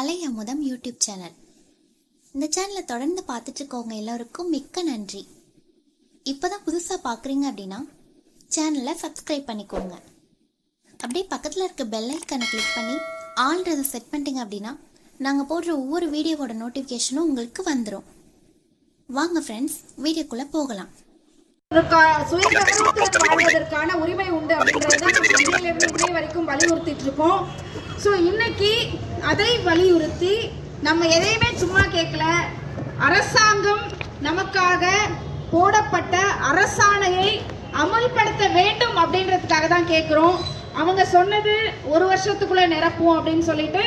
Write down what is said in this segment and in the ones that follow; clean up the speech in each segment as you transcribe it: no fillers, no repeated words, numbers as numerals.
கலை அமுதம் YouTube channel. இந்த சேனலை தொடர்ந்து பார்த்துட்டு இருக்கவங்க எல்லோருக்கும் மிக்க நன்றி. இப்போதான் புதுசாக பார்க்குறீங்க அப்படின்னா சேனலை சப்ஸ்கிரைப் பண்ணிக்கோங்க. அப்படியே பக்கத்தில் இருக்க பெல் ஐக்கனை கிளிக் பண்ணி ஆல்ன்றதை செட் பண்ணிட்டீங்க அப்படின்னா நாங்கள் போடுற ஒவ்வொரு வீடியோவோட நோட்டிஃபிகேஷனும் உங்களுக்கு வந்துடும். வாங்க ஃப்ரெண்ட்ஸ், வீடியோக்குள்ளே போகலாம். வாழ்வதற்கான உரிமை உண்டு அப்படின்றத வரைக்கும் வலியுறுத்திட்டு இருக்கோம். ஸோ இன்னைக்கு அதை வலியுறுத்தி நம்ம எதையுமே சும்மா கேட்கல. அரசாங்கம் நமக்காக போடப்பட்ட அரசாணையை அமல்படுத்த வேண்டும் அப்படின்றதுக்காக தான் கேட்குறோம். அவங்க சொன்னது ஒரு வருஷத்துக்குள்ள நிரப்பும் அப்படின்னு சொல்லிட்டு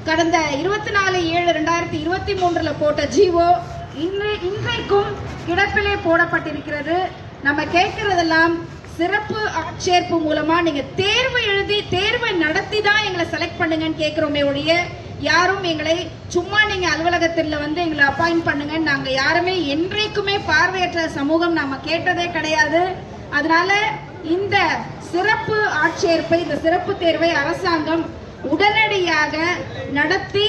கடந்த 24/7/2023 போட்ட ஜீவோ இன்றைக்கும் கிடப்பிலே போடப்பட்டிருக்கிறது. நம்ம கேட்கறதெல்லாம் சிறப்பு ஆட்சேர்ப்பு மூலமா நீங்க தேர்வு எழுதி தேர்வை நடத்தி தான் எங்களை செலக்ட் பண்ணுங்கன்னு கேட்கிறோமே ஒழிய யாரும் எங்களை சும்மா நீங்க அலுவலகத்தில் வந்து எங்களை அப்பாயிண்ட் பண்ணுங்க நாங்க யாருமே என்றைக்குமே பார்வையற்ற சமூகம் நாம கேட்டதே கிடையாது. அதனால இந்த சிறப்பு ஆட்சேர்ப்பை இந்த சிறப்பு தேர்வை அரசாங்கம் உடனடியாக நடத்தி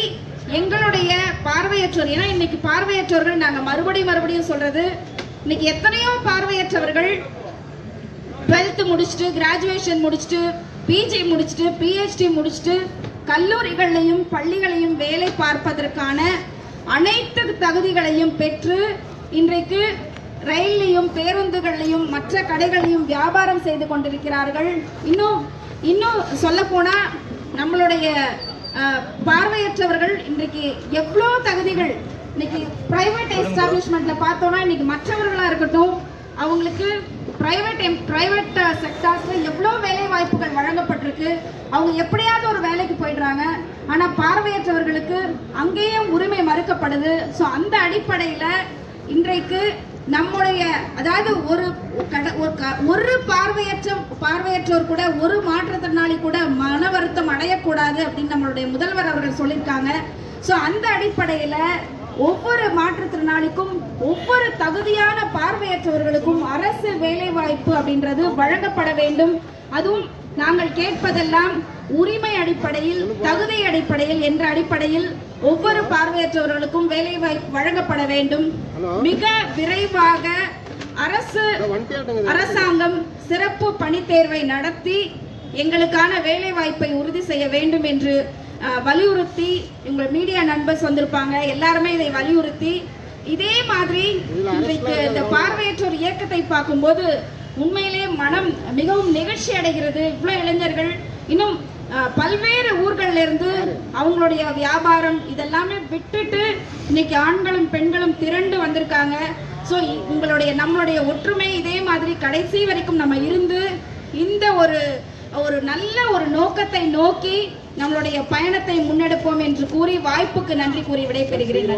எங்களுடைய பார்வையற்றோர், ஏன்னா இன்னைக்கு பார்வையற்றோர்கள் நாங்க மறுபடியும் சொல்றது, இன்னைக்கு எத்தனையோ பார்வையற்றவர்கள் 12th முடிச்சுட்டு கிராஜுவேஷன் முடிச்சுட்டு பிஜி முடிச்சுட்டு பிஹெச்டி முடிச்சுட்டு கல்லூரிகளையும் பள்ளிகளையும் வேலை பார்ப்பதற்கான அனைத்து தகுதிகளையும் பெற்று இன்றைக்கு ரயிலையும் பேருந்துகளையும் மற்ற கடைகளையும் வியாபாரம் செய்து கொண்டிருக்கிறார்கள். இன்னும் சொல்ல போனா நம்மளுடைய பார்வையற்றவர்கள் இன்றைக்கு எவ்வளோ தகுதிகள் இன்னைக்கு பிரைவேட் எஸ்டாப்ளிஷ்மெண்ட்ல பார்த்தோம்னா இன்னைக்கு மற்றவர்களா இருக்கட்டும் அவங்களுக்கு பிரைவேட் செக்டார்ஸ்ல எவ்வளோ வேலை வாய்ப்புகள் வழங்கப்பட்டிருக்கு. அவங்க எப்படியாவது ஒரு வேலைக்கு போயிடுறாங்க. ஆனா பார்வையற்றவர்களுக்கு அங்கேயும் உரிமை மறுக்கப்படுது. ஸோ அந்த அடிப்படையில இன்றைக்கு நம்முடைய அதாவது ஒரு பார்வையற்றோர் கூட ஒரு மாற்றுத்திறனாளி கூட மன வருத்தம் அடையக்கூடாது அப்படின்னு நம்மளுடைய முதல்வர் அவர்கள் சொல்லியிருக்காங்க. ஸோ அந்த அடிப்படையில ஒவ்வொரு மாற்றுத்திறனாளிக்கும் ஒவ்வொரு தகுதியான பார்வையற்றவர்களுக்கும் அரசு வேலை வாய்ப்பு அப்படின்றது வழங்கப்பட வேண்டும். அதுவும் நாங்கள் கேட்பதெல்லாம் உரிமை அடிப்படையில் தகுதி அடிப்படையில் என்ற அடிப்படையில் ஒவ்வொரு பார்வையற்றவர்களுக்கும் வேலை வாய்ப்பு வழங்கப்பட வேண்டும். மிக விரைவாக அரசாங்கம் சிறப்பு பணி தேர்வை நடத்தி எங்களுக்கான வேலை வாய்ப்பை உறுதி செய்ய வேண்டும் என்று வலியுறுத்தி உங்கள் மீடியா நண்பர்ஸ் வந்திருப்பாங்க. எல்லாருமே இதை வலியுறுத்தி இதே மாதிரி இன்றைக்கு இந்த பார்வையற்றோர் இயக்கத்தை பார்க்கும்போது உண்மையிலே மனம் மிகவும் நெகிழ்ச்சி அடைகிறது. இவ்வளவு இளைஞர்கள் இன்னும் பல்வேறு ஊர்கள்ல இருந்து அவங்களுடைய வியாபாரம் இதெல்லாமே விட்டுட்டு இன்னைக்கு ஆண்களும் பெண்களும் திரண்டு வந்திருக்காங்க. ஸோ நம்மளுடைய ஒற்றுமை இதே மாதிரி கடைசி வரைக்கும் நம்ம இருந்து இந்த ஒரு நல்ல ஒரு நோக்கத்தை நோக்கி நம்மளுடைய பயணத்தை முன்னெடுப்போம் என்று கூறி வாய்ப்புக்கு நன்றி கூறி விடைபெறுகிறேன்.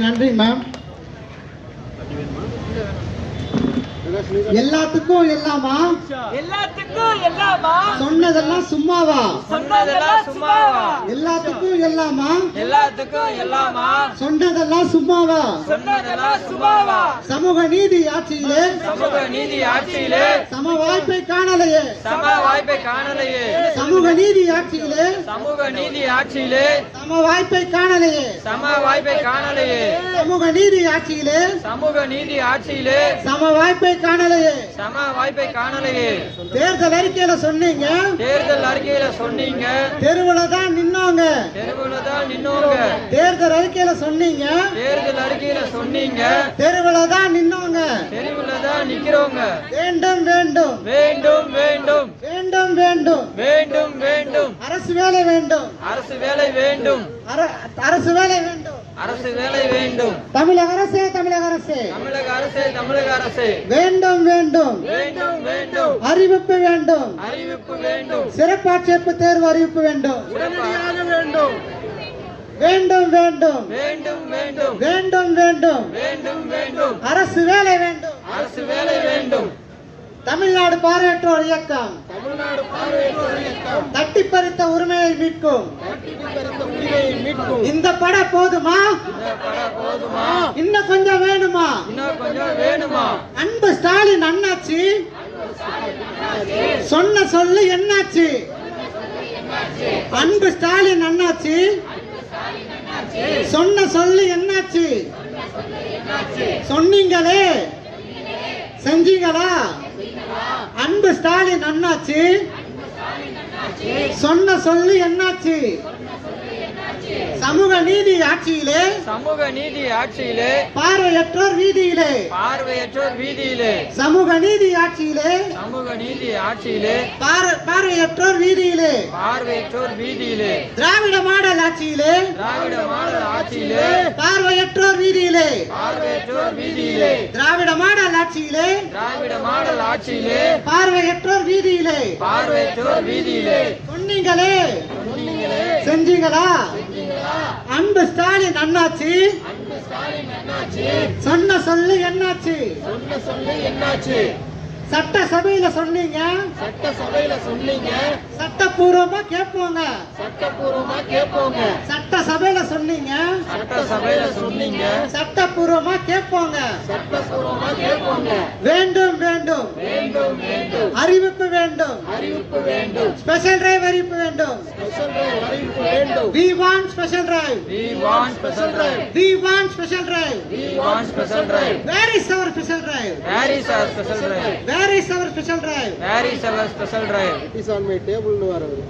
நன்றி மேம். எல்லாத்துக்கும் எல்லாமா சொன்னதெல்லாம் சும்மாவா எல்லாத்துக்கும் எல்லாமா சொன்னதெல்லாம் சும்மாவா சமூக நீதி ஆட்சியிலே சம வாய்ப்பை காணலையே சமூக நீதி ஆட்சியிலே சம வாய்ப்பை காணலையே சமூக நீதி ஆட்சியிலே சம வாய்ப்பை காணலையே தேர்தல் அறிக்கையில சொன்னீங்க தெருவுல தான் நின்னோங்க தேர்தல் அறிக்கையில சொன்னீங்க தெருவுல தான் நின்னோங்க வேண்டும் வேண்டும் வேண்டும் வேண்டும் வேண்டும் வேண்டும் அரசு வேலை வேண்டும் அரசு வேலை வேண்டும் அரசு வேலை வேண்டும் அரசு வேலை வேண்டும் தமிழக அரசே வேண்டும் வேண்டும் அறிவிப்பு வேண்டும் சிறப்பாட்சேர்ப்பு தேர்வு அறிவிப்பு வேண்டும் வேண்டும் வேண்டும் அரசு வேலை வேண்டும் தமிழ்நாடு பார்வையற்றோர் இயக்கம் தட்டி பறித்த உரிமையை மீட்கும் இந்த பட போதுமா இன்னும் கொஞ்சம் வேணுமா அன்பு ஸ்டாலின் அண்ணாச்சி சொன்ன சொல்லு என்னாச்சு? அன்பு ஸ்டாலின் அண்ணாச்சி சொன்ன சொல்லு என்னாச்சு? சொன்னீங்களே செஞ்சீங்களா? அன்பு ஸ்டாலின் அண்ணாச்சி சொன்ன சொல்லு என்னாச்சு? சமூக நீதி ஆட்சியிலே பார்வையற்றோர் வீதியிலே சமூக நீதி ஆட்சியிலே பார்வையற்றோர் வீதியிலே திராவிட மாடல் ஆட்சியிலே பார்வையற்றோர் வீதியிலே திராவிட மாடல் ஆட்சியிலே பார்வையற்றோர் வீதியிலே சொன்னீங்களே செஞ்சீங்களா? அன்பு ஸ்டாலின் அண்ணாச்சி சொன்ன சொல்லு என்னாச்சு? சட்டசபையில சொன்னீங்க சட்டப்பூர்வமா கேட்போங்க சட்டசபையில சொன்னீங்க சட்டப்பூர்வமா கேட்போங்க வேண்டும் வேண்டும் அறிவிப்பு வேண்டும் ஸ்பெஷல் டிரைவ் அறிவிப்பு வேண்டும் we want special drive we want special drive where is our special drive where is our special drive it is on my table nu varavu